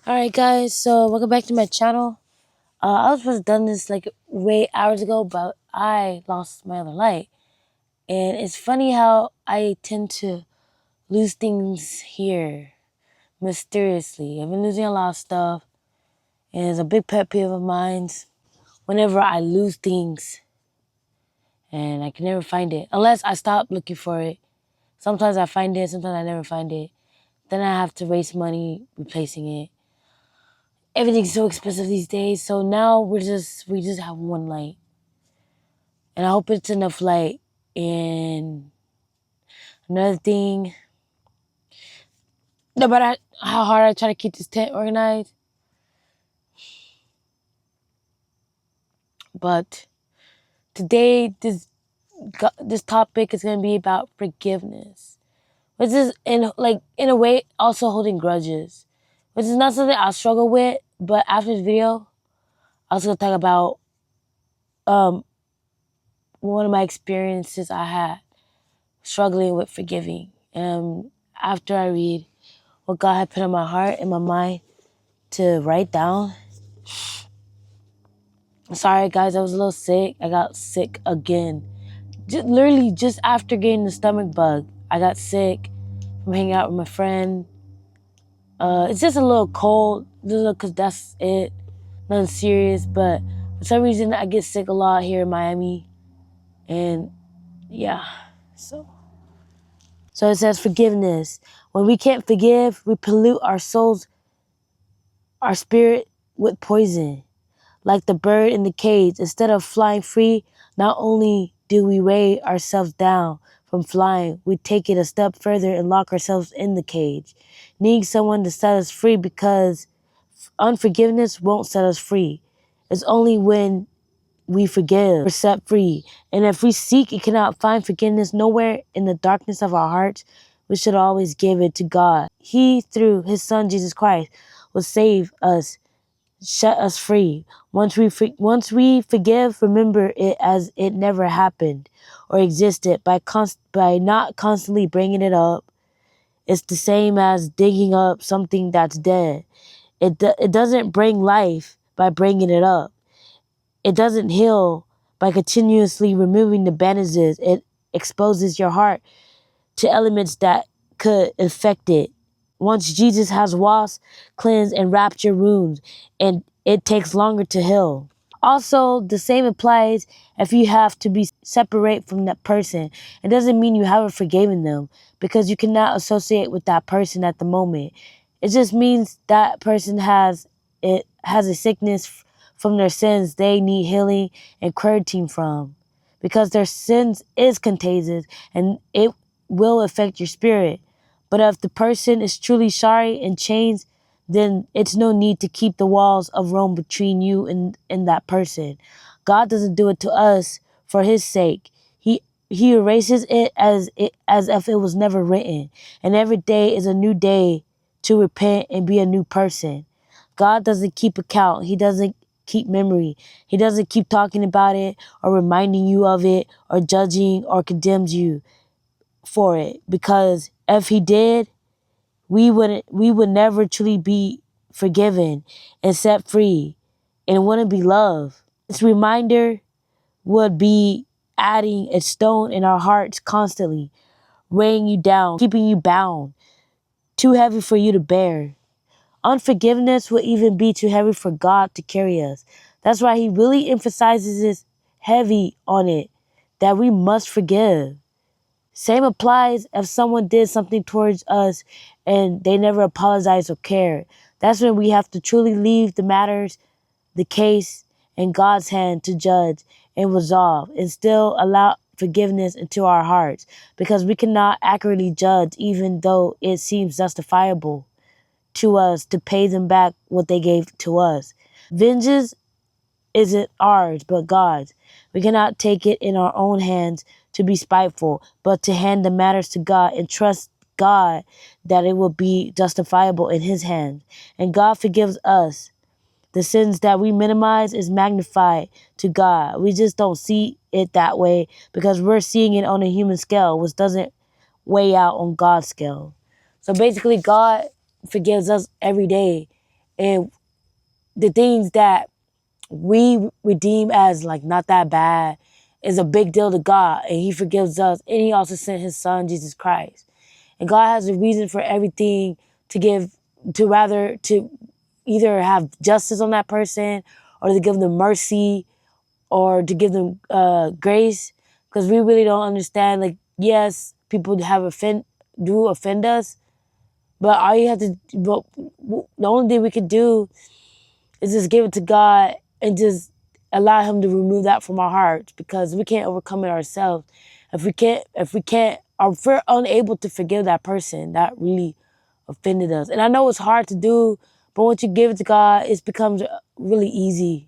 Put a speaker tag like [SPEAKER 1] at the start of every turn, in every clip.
[SPEAKER 1] Alright guys, so welcome back to my channel. I was supposed to done this like way hours ago, but I lost my other light. And it's funny how I tend to lose things here mysteriously. I've been losing a lot of stuff, and it's a big pet peeve of mine whenever I lose things and I can never find it. Unless I stop looking for it. Sometimes I find it, sometimes I never find it. Then I have to waste money replacing it. Everything's so expensive these days, so now we just have one light. And I hope it's enough light. And another thing, no matter how hard I try to keep this tent organized, but today this topic is gonna be about forgiveness, which is in a way also holding grudges, which is not something I struggle with. But after this video, I was gonna talk about one of my experiences I had struggling with forgiving. After I read what God had put in my heart and my mind to write down. Sorry guys, I was a little sick. I got sick again. Literally just after getting the stomach bug, I got sick from hanging out with my friend. It's just a little cold, because that's it. Nothing serious, but for some reason I get sick a lot here in Miami. And yeah, so it says forgiveness. When we can't forgive, we pollute our souls, our spirit with poison. Like the bird in the cage, instead of flying free, not only do we weigh ourselves down from flying, we take it a step further and lock ourselves in the cage, needing someone to set us free, because unforgiveness won't set us free. It's only when we forgive we're set free. And if we seek and cannot find forgiveness nowhere in the darkness of our hearts, we should always give it to God. He, through his son Jesus Christ, will save us, set us free. Once we forgive, remember it as it never happened or existed by not constantly bringing it up. It's the same as digging up something that's dead. It doesn't bring life by bringing it up. It doesn't heal by continuously removing the bandages. It exposes your heart to elements that could infect it. Once Jesus has washed, cleansed, and wrapped your wounds, and it takes longer to heal. Also, the same applies if you have to be separate from that person. It doesn't mean you haven't forgiven them, because you cannot associate with that person at the moment. It just means that person has a sickness from their sins they need healing and quarantine from, because their sins is contagious and it will affect your spirit. But if the person is truly sorry and changed, then it's no need to keep the walls of Rome between you and that person. God doesn't do it to us for his sake. He erases it as if it was never written. And every day is a new day to repent and be a new person. God doesn't keep account. He doesn't keep memory. He doesn't keep talking about it or reminding you of it or judging or condemns you for it. Because if he did, we would never truly be forgiven and set free, and it wouldn't be love. This reminder would be adding a stone in our hearts constantly, weighing you down, keeping you bound, too heavy for you to bear. Unforgiveness will even be too heavy for God to carry us. That's why he really emphasizes this heavy on it, that we must forgive. Same applies if someone did something towards us and they never apologized or cared. That's when we have to truly leave the case, in God's hand to judge and resolve, and still allow forgiveness into our hearts, because we cannot accurately judge even though it seems justifiable to us to pay them back what they gave to us. Vengeance isn't ours, but God's. We cannot take it in our own hands to be spiteful, but to hand the matters to God and trust God that it will be justifiable in his hands. And God forgives us. The sins that we minimize is magnified to God. We just don't see it that way because we're seeing it on a human scale, which doesn't weigh out on God's scale. So basically, God forgives us every day. And the things that we redeem as like not that bad is a big deal to God, and He forgives us, and He also sent His Son Jesus Christ. And God has a reason for everything to give, to either have justice on that person, or to give them mercy, or to give them grace, because we really don't understand. Like, yes, people do offend us, but all you have to, but the only thing we could do is just give it to God and just allow Him to remove that from our hearts, because we can't overcome it ourselves. Or if we're unable to forgive that person that really offended us. And I know it's hard to do, but once you give it to God, it becomes really easy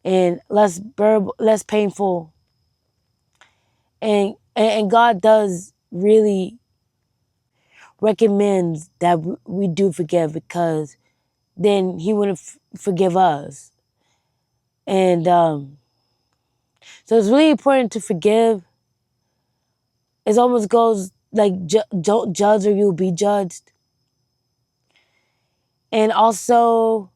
[SPEAKER 1] and less bearable, less painful. And God does really recommend that we do forgive, because then He wouldn't forgive us. And so it's really important to forgive. It almost goes like, don't judge or you'll be judged. And also,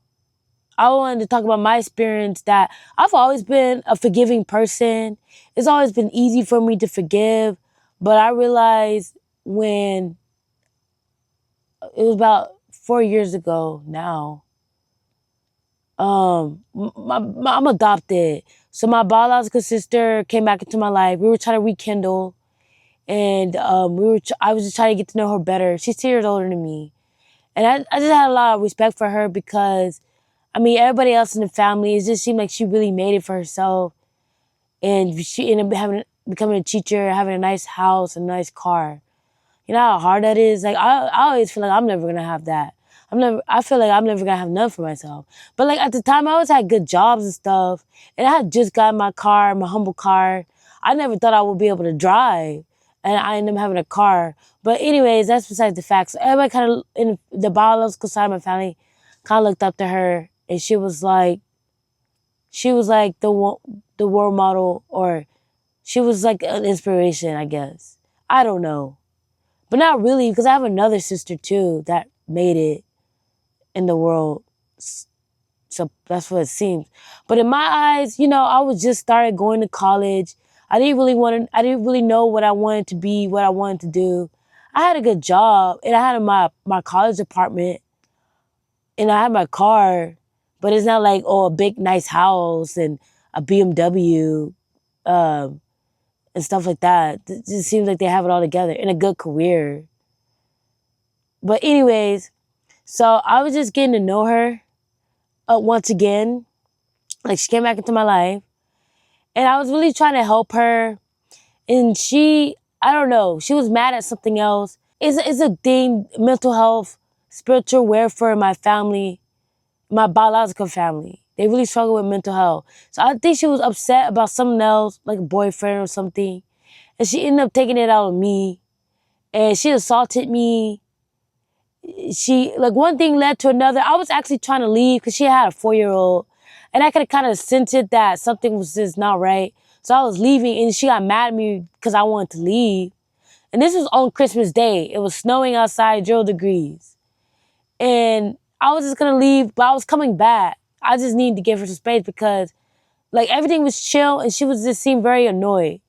[SPEAKER 1] I wanted to talk about my experience, that I've always been a forgiving person. It's always been easy for me to forgive. But I realized when it was about 4 years ago now, I'm adopted. So my biological sister came back into my life. We were trying to rekindle, and I was just trying to get to know her better. She's 2 years older than me, and I just had a lot of respect for her, because I mean, everybody else in the family, it just seemed like she really made it for herself, and she ended up becoming a teacher, having a nice house, a nice car. You know how hard that is? Like, I always feel like I'm never gonna have that. I feel like I'm never gonna have none for myself. But like at the time, I always had good jobs and stuff. And I had just gotten my car, my humble car. I never thought I would be able to drive. And I ended up having a car. But anyways, that's besides the facts. Everybody kind of, in the biological side of my family, kind of looked up to her. And she was like the role model, or she was like an inspiration, I guess. I don't know. But not really, because I have another sister too that made it in the world. So that's what it seems. But in my eyes, I was just started going to college. I didn't really know what I wanted to be, what I wanted to do. I had a good job, and I had my college apartment, and I had my car, but it's not like, oh, a big nice house and a BMW, um, and stuff like that. It just seems like they have it all together, and a good career. But anyways, so I was just getting to know her once again. Like, she came back into my life, and I was really trying to help her. And I don't know, she was mad at something else. It's a thing, mental health, spiritual welfare in my family, my biological family. They really struggle with mental health. So I think she was upset about something else, like a boyfriend or something. And she ended up taking it out on me. And she assaulted me. Like, one thing led to another. I was actually trying to leave because she had a 4-year-old, and I could kind of sense it that something was just not right. So I was leaving, and she got mad at me because I wanted to leave. And this was on Christmas Day. It was snowing outside, 0 degrees. And I was just gonna leave, but I was coming back. I just needed to give her some space, because like everything was chill, and she was just seemed very annoyed.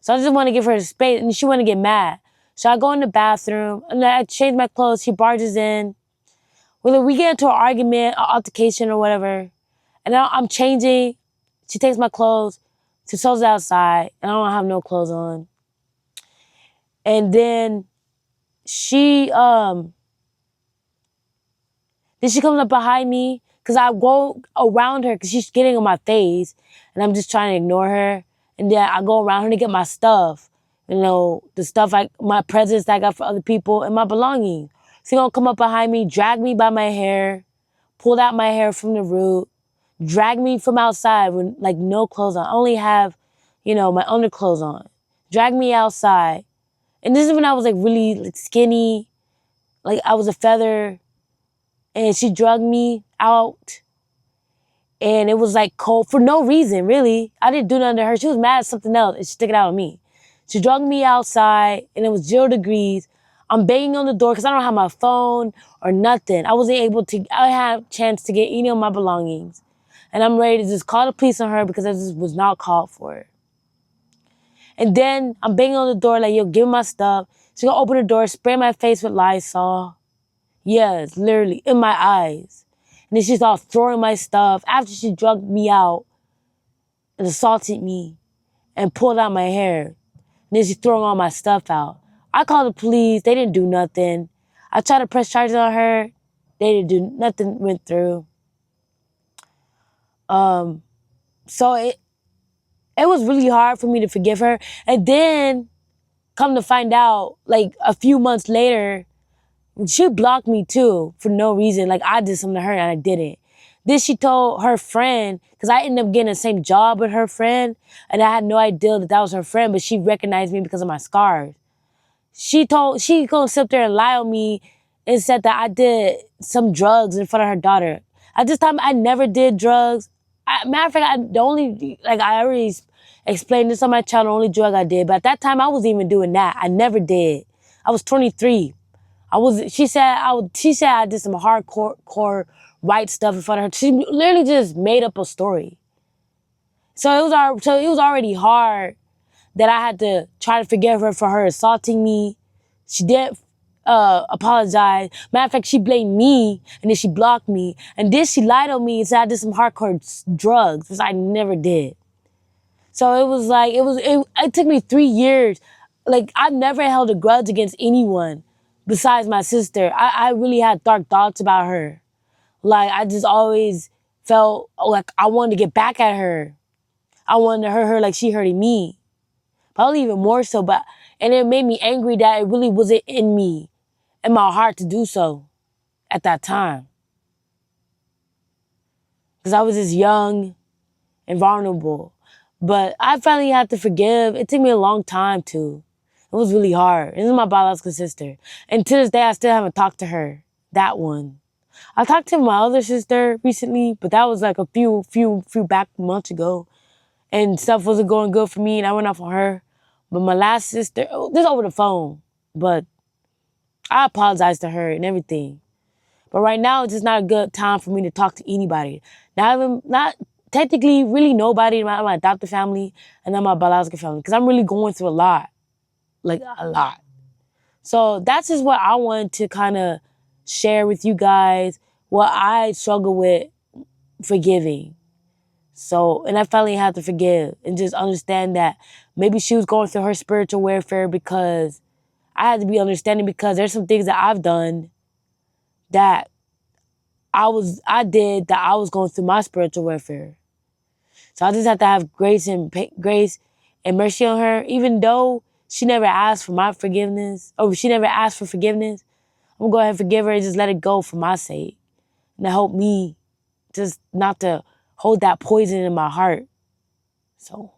[SPEAKER 1] So I just want to give her space, and she want to get mad. So I go in the bathroom, and I change my clothes. She barges in. We get into an argument, an altercation, or whatever. And now I'm changing. She takes my clothes. She throws it outside, and I don't have no clothes on. And then she comes up behind me, because I go around her because she's getting on my face, and I'm just trying to ignore her. And then I go around her to get my stuff, the stuff, my presents that I got for other people, and my belongings. She gonna come up behind me, drag me by my hair, pulled out my hair from the root, drag me from outside with like no clothes on. I only have, my underclothes on. Drag me outside. And this is when I was like really like skinny, like I was a feather. And she drugged me out. And it was like cold for no reason, really. I didn't do nothing to her. She was mad at something else, and she took it out on me. She drugged me outside, and it was 0 degrees. I'm banging on the door because I don't have my phone or nothing. I had a chance to get any of my belongings. And I'm ready to just call the police on her because I just was not called for it. And then I'm banging on the door like, yo, give me my stuff. She's gonna open the door, spray my face with Lysol. Yes, literally, in my eyes. And then she's all throwing my stuff after she drugged me out and assaulted me and pulled out my hair. And then she's throwing all my stuff out. I called the police. They didn't do nothing. I tried to press charges on her. They didn't do nothing. Went through. So it was really hard for me to forgive her. And then come to find out, like a few months later, she blocked me too for no reason. Like I did something to her and I didn't. Then she told her friend, because I ended up getting the same job with her friend, and I had no idea that was her friend, but she recognized me because of my scars. She gonna sit there and lie on me and said that I did some drugs in front of her daughter. At this time, I never did drugs. Matter of fact, I already explained this on my channel, the only drug I did, but at that time, I wasn't even doing that. I never did. I was 23. She said I did some hardcore white stuff in front of her. She literally just made up a story. So it was already hard that I had to try to forgive her for her assaulting me. She didn't apologize. Matter of fact, she blamed me and then she blocked me. And then she lied on me and said I did some hardcore drugs, which I never did. So it was like, it took me 3 years. Like I've never held a grudge against anyone besides my sister. I really had dark thoughts about her. Like I just always felt like I wanted to get back at her. I wanted to hurt her like she hurted me. Probably even more so, and it made me angry that it really wasn't in me, in my heart to do so at that time. Because I was just young and vulnerable. But I finally had to forgive. It took me a long time too. It was really hard. This is my biological sister. And to this day, I still haven't talked to her. That one. I talked to my other sister recently, but that was like a few back months ago. And stuff wasn't going good for me, and I went off on her. But my last sister, this over the phone, but I apologized to her and everything. But right now, it's just not a good time for me to talk to anybody. Not technically really nobody in my adopted family and then my biological family, because I'm really going through a lot. Like a lot. So that's just what I wanted to kind of share with you guys, what I struggle with forgiving. So, and I finally had to forgive and just understand that maybe she was going through her spiritual warfare because I had to be understanding because there's some things that I've done that I did that I was going through my spiritual warfare. So I just have to have grace and mercy on her, even though she never asked for my forgiveness, or she never asked for forgiveness. I'm gonna go ahead and forgive her and just let it go for my sake. And to help me just not to hold that poison in my heart. So